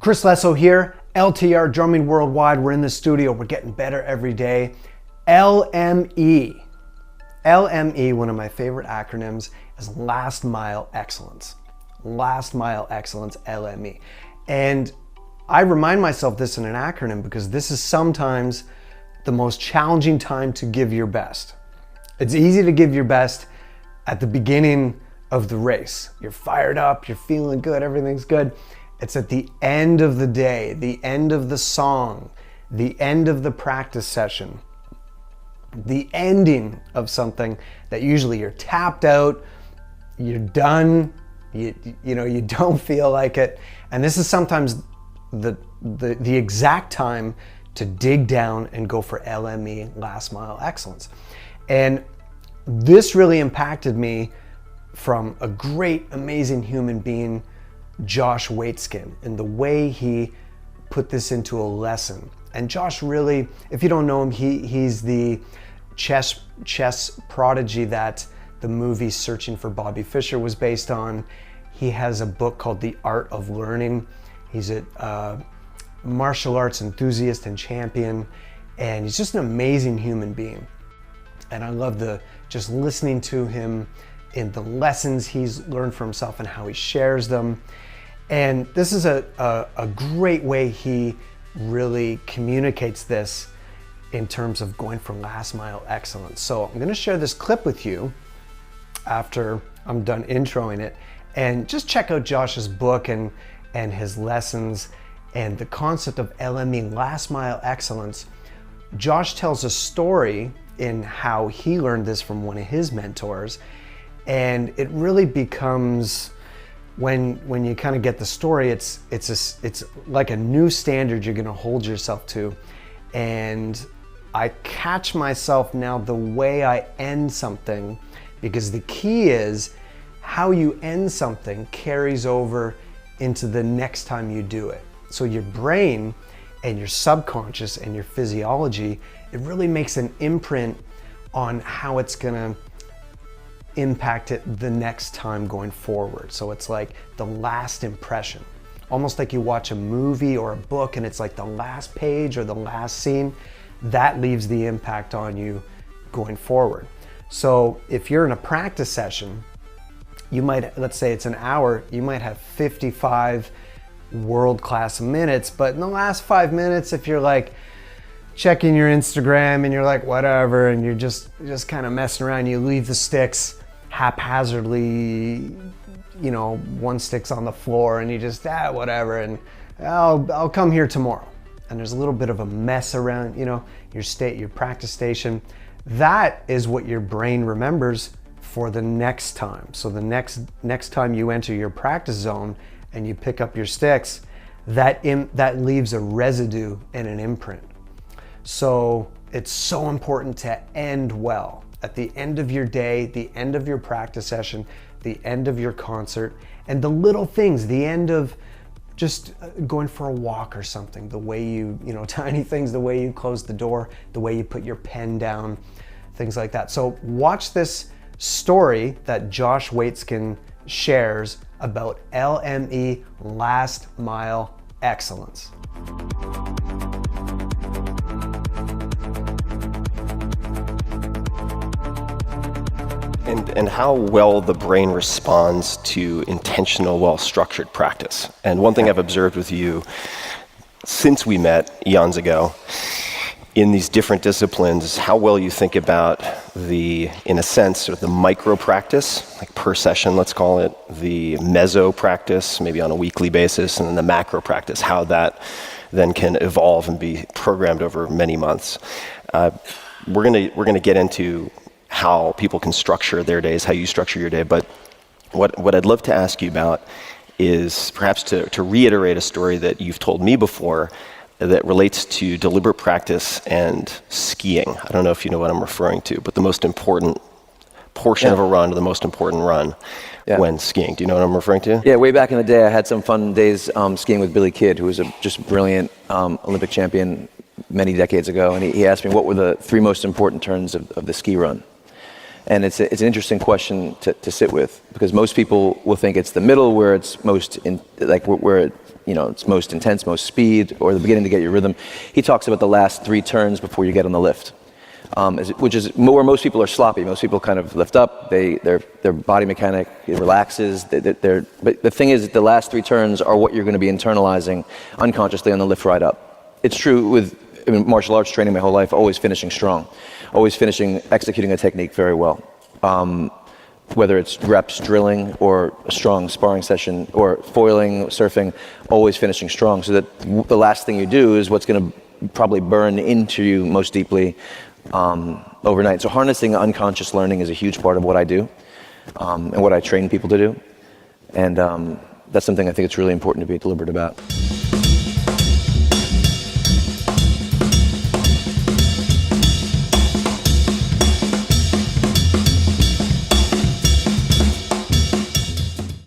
Chris Lesso here, LTR Drumming Worldwide. We're in the studio, we're getting better every day. LME. LME, one of my favorite acronyms, is Last Mile Excellence. Last Mile Excellence, LME. And I remind myself this in an acronym because this is sometimes the most challenging time to give your best. It's easy to give your best at the beginning of the race. You're fired up, you're feeling good, everything's good. It's at the end of the day, the end of the song, the end of the practice session, the ending of something that usually you're tapped out, you're done, you don't feel like it. And this is sometimes the exact time to dig down and go for LME, Last Mile Excellence. And this really impacted me from a great, amazing human being, Josh Waitzkin, and the way he put this into a lesson. And Josh really, if you don't know him, he's the chess prodigy that the movie Searching for Bobby Fischer was based on. He has a book called The Art of Learning. He's a martial arts enthusiast and champion, and he's just an amazing human being. And I love just listening to him in the lessons he's learned for himself and how he shares them. And this is a great way he really communicates this in terms of going for last mile excellence. So I'm going to share this clip with you after I'm done introing it, and just check out Josh's book and his lessons and the concept of LME, Last Mile Excellence. Josh tells a story in how he learned this from one of his mentors, and it really becomes, when you kind of get the story, it's like a new standard you're going to hold yourself to. And I catch myself now the way I end something, because the key is how you end something carries over into the next time you do it. So your brain and your subconscious and your physiology, it really makes an imprint on how it's going to impact it the next time going forward. So it's like the last impression, almost like you watch a movie or a book and it's like the last page or the last scene that leaves the impact on you going forward. So if you're in a practice session, you might, let's say it's an hour, you might have 55 world-class minutes, but in the last 5 minutes, if you're like checking your Instagram and you're like whatever, and you're just kind of messing around, you leave the sticks haphazardly, one stick's on the floor and you just whatever, and I'll come here tomorrow, and there's a little bit of a mess around your practice station. That is what your brain remembers for the next time. So the next time you enter your practice zone and you pick up your sticks, that leaves a residue and an imprint. So it's so important to end well. At the end of your day, the end of your practice session, the end of your concert, and the little things, the end of just going for a walk or something, the way tiny things, the way you close the door, the way you put your pen down, things like that. So watch this story that Josh Waitzkin shares about LME, Last Mile Excellence. And how well the brain responds to intentional, well-structured practice. And one thing I've observed with you since we met eons ago in these different disciplines is how well you think about in a sense, sort of the micro practice, like per session, let's call it, the meso practice, maybe on a weekly basis, and then the macro practice, how that then can evolve and be programmed over many months. We're gonna get into how people can structure their days, how you structure your day. But what I'd love to ask you about is perhaps to reiterate a story that you've told me before that relates to deliberate practice and skiing. I don't know if you know what I'm referring to, but the most important portion of a run, the most important run when skiing. Do you know what I'm referring to? Yeah, way back in the day, I had some fun days skiing with Billy Kidd, who was a just brilliant Olympic champion many decades ago. And he asked me what were the 3 most important turns of the ski run. And it's an interesting question to sit with, because most people will think it's the middle where it's most where it's most intense, most speed, or the beginning to get your rhythm. He talks about the last 3 turns before you get on the lift, which is where most people are sloppy. Most people kind of lift up, their body mechanic relaxes. But the thing is that the last 3 turns are what you're going to be internalizing unconsciously on the lift ride up. It's true with martial arts training my whole life, always finishing strong, always executing a technique very well. Whether it's reps drilling or a strong sparring session or foiling, surfing, always finishing strong, so that the last thing you do is what's going to probably burn into you most deeply overnight. So harnessing unconscious learning is a huge part of what I do and what I train people to do. And that's something I think it's really important to be deliberate about.